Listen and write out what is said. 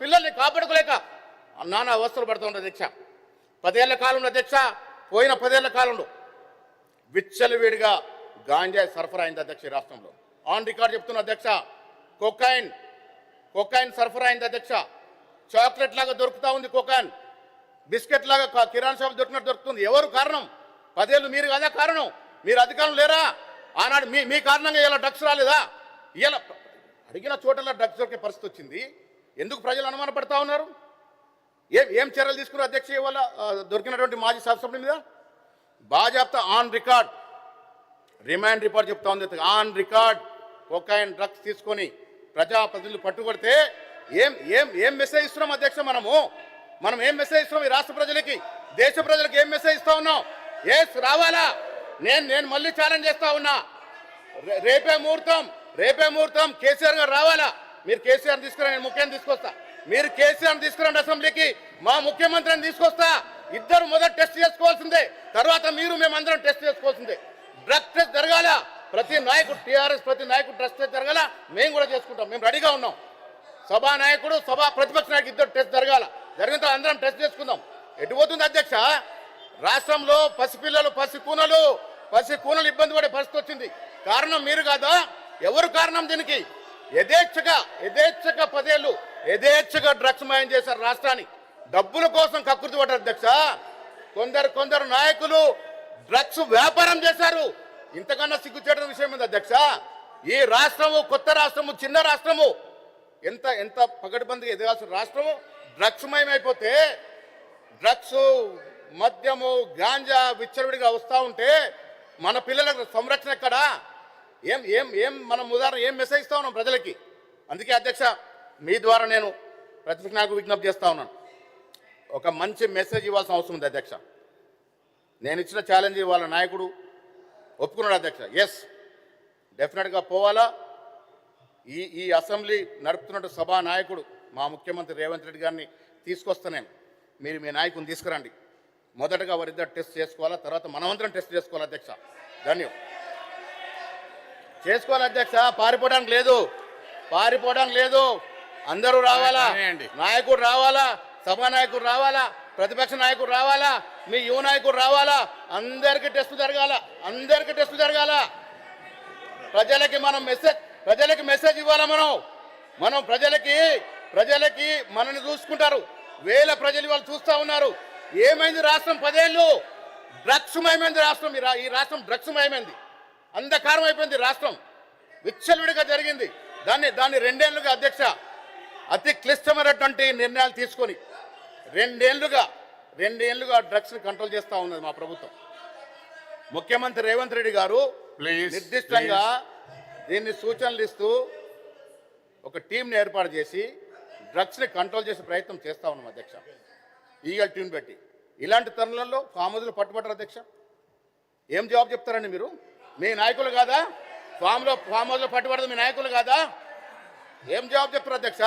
పిల్లల్ని కాపాడుకోలేక నానా అవస్థలు పడుతుంది అధ్యక్ష. 10 ఏళ్ల కాలంలో అధ్యక్ష, పోయిన 10 ఏళ్ల కాలంలో విచ్చలవిడిగా గాంజాయి సరఫరా అయింది అధ్యక్ష ఈ రాష్ట్రంలో. ఆన్ రికార్డ్ చెప్తున్న అధ్యక్ష, కొకైన్ సరఫరా అయింది అధ్యక్ష. చాక్లెట్ లాగా దొరుకుతా ఉంది కొకైన్, బిస్కెట్ లాగా కిరాణా షాప్ దొరికినట్టు దొరుకుతుంది. ఎవరు కారణం? 10 ఏళ్ళు మీరు కదా కారణం. మీరు అధికారం లేరా? ఆనాడు మీ కారణంగా ఇలా డ్రగ్స్ రాలేదా? ఇలా అడిగిన చోటలా డ్రగ్స్ దొరికే పరిస్థితి వచ్చింది. ఎందుకు ప్రజలు అనుమానపడతా ఉన్నారు? ఏం చర్యలు తీసుకున్నారు అధ్యక్ష ఇవాళ దొరికినటువంటి మాజీ శాసనసభ్యుల మీద? బాజాప్తా ఆన్ రికార్డ్ రిమాండ్ రిపోర్ట్ చెప్తా ఉంది. ఆన్ రికార్డ్ కొకైన్ డ్రగ్స్ తీసుకొని ప్రజాప్రతినిధులు పట్టుకొడితే ఏం మెసేజ్ ఇస్తున్నాం అధ్యక్ష? మనం ఏం మెసేజ్ ఇస్తున్నాం ఈ రాష్ట్ర ప్రజలకి, దేశ ప్రజలకు ఏం మెసేజ్ ఇస్తా ఉన్నాం? రావాలా? నేను మళ్ళీ ఛాలెంజ్ చేస్తా ఉన్నా. రేపే ముహూర్తం కేసీఆర్ గారు రావాలా? మీరు కేసీఆర్ తీసుకురా, నేను ముఖ్యాన్ని తీసుకొస్తా. మీరు కేసీఆర్ తీసుకురండి అసెంబ్లీకి, మా ముఖ్యమంత్రిని తీసుకొస్తా. ఇద్దరు మొదట టెస్ట్ చేసుకోవాల్సిందే, తర్వాత మేమందరం టెస్ట్ చేసుకోవాల్సిందే. డ్రగ్ టెస్ట్ జరగాల. ప్రతి నాయకుడు, టీఆర్ఎస్ ప్రతి నాయకుడు డ్రగ్ టెస్ట్ జరగాల. మేము కూడా చేసుకుంటాం, మేము రెడీగా ఉన్నాం. సభానాయకుడు, ప్రతిపక్ష నాయకుడు ఇద్దరు టెస్ట్ జరగాల. జరిగిన తర్వాత అందరం టెస్ట్ చేసుకుందాం. ఎటు పోతుంది అధ్యక్ష? రాష్ట్రంలో పసిపిల్లలు, పసికూనలు ఇబ్బంది పడే పరిస్థితి వచ్చింది. కారణం మీరు కాదా? ఎవరు కారణం దీనికి? యథేచ్ఛగా 10 ఏళ్ళు యథేచ్ఛగా డ్రగ్స్ మాయం చేశారు రాష్ట్రాన్ని. డబ్బుల కోసం కకృతి పడ్డారు అధ్యక్ష. కొందరు నాయకులు డ్రగ్స్ వ్యాపారం చేశారు. ఇంతకన్నా సిగ్గుచేట విషయం ఉంది అధ్యక్ష. ఈ రాష్ట్రము కొత్త రాష్ట్రము, చిన్న రాష్ట్రము, ఎంత పగటిబందిగా ఎదగాల్సిన రాష్ట్రము డ్రగ్స్ మయమైపోతే, డ్రగ్స్, మద్యము, గాంజా విచ్చలవిడిగా వస్తూ ఉంటే మన పిల్లలకు సంరక్షణ ఎక్కడా? మనం ఉదాహరణ ఏం మెసేజ్ ఇస్తా ఉన్నాం ప్రజలకి? అందుకే అధ్యక్ష, మీ ద్వారా నేను ప్రతిపక్ష నాయకులకు విజ్ఞప్తి చేస్తా ఉన్నాను. ఒక మంచి మెసేజ్ ఇవ్వాల్సిన అవసరం ఉంది అధ్యక్ష. నేను ఇచ్చిన ఛాలెంజ్ వాళ్ళ నాయకుడు ఒప్పుకున్నాడు అధ్యక్ష. డెఫినెట్గా పోవాలా. ఈ అసెంబ్లీ నడుపుతున్నట్టు సభా నాయకుడు మా ముఖ్యమంత్రి రేవంత్ రెడ్డి గారిని తీసుకొస్తా నేను. మీరు మీ నాయకుని తీసుకురండి. మొదటగా వారిద్దరు టెస్ట్ చేసుకోవాలా, తర్వాత మనమందరం టెస్ట్ చేసుకోవాలి అధ్యక్ష. చేసుకోవాలి అధ్యక్ష. పారిపోవడానికి లేదు. అందరూ రావాలా, నాయకుడు రావాలా, సభా నాయకుడు రావాలా, ప్రతిపక్ష నాయకుడు రావాలా, మీ యువ నాయకుడు రావాలా. అందరికీ టెస్ట్ జరగాల. ప్రజలకి మెసేజ్ ఇవ్వాలా. మనం ప్రజలకి మనల్ని చూసుకుంటారు. వేల ప్రజలు వాళ్ళు చూస్తూ ఉన్నారు. ఏమైంది రాష్ట్రం? 10 ఏళ్ళు డ్రగ్స్ మయమైంది రాష్ట్రం. ఈ రాష్ట్రం డ్రగ్స్ మయమైంది. అంధకారం అయిపోయింది రాష్ట్రం. విచ్చలవిడిగా జరిగింది. దాన్ని 2 ఏళ్లుగా అధ్యక్ష అతి క్లిష్టమైనటువంటి నిర్ణయాలు తీసుకొని 2 ఏళ్లుగా డ్రగ్స్ని కంట్రోల్ చేస్తూ ఉన్నది మా ప్రభుత్వం. ముఖ్యమంత్రి రేవంత్ రెడ్డి గారు నిర్దిష్టంగా దీన్ని సూచనలు ఇస్తూ ఒక టీంని ఏర్పాటు చేసి డ్రగ్స్ని కంట్రోల్ చేసే ప్రయత్నం చేస్తూ ఉన్నాం అధ్యక్ష. ఈగల్ టీం పెట్టి. ఇలాంటి తరుణంలో ఫామ్ హౌస్లో పట్టుబట్టారు అధ్యక్ష. ఏం జవాబు చెప్తారండి మీరు? మీ నాయకులు కాదా? ఫామ్ హౌస్లో పట్టుబడదు మీ నాయకులు కాదా? ఏం జవాబు చెప్తారు అధ్యక్ష?